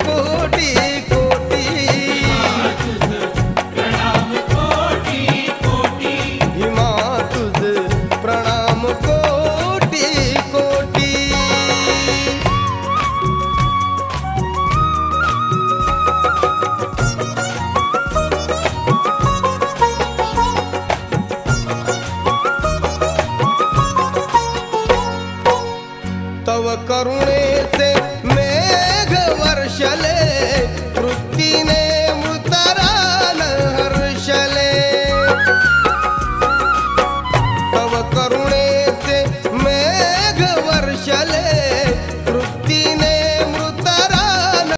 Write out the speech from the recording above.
कोटी कोटी भीमा तुझ प्रणाम कोटी कोटी तव करुणेचे मेघ वर्षले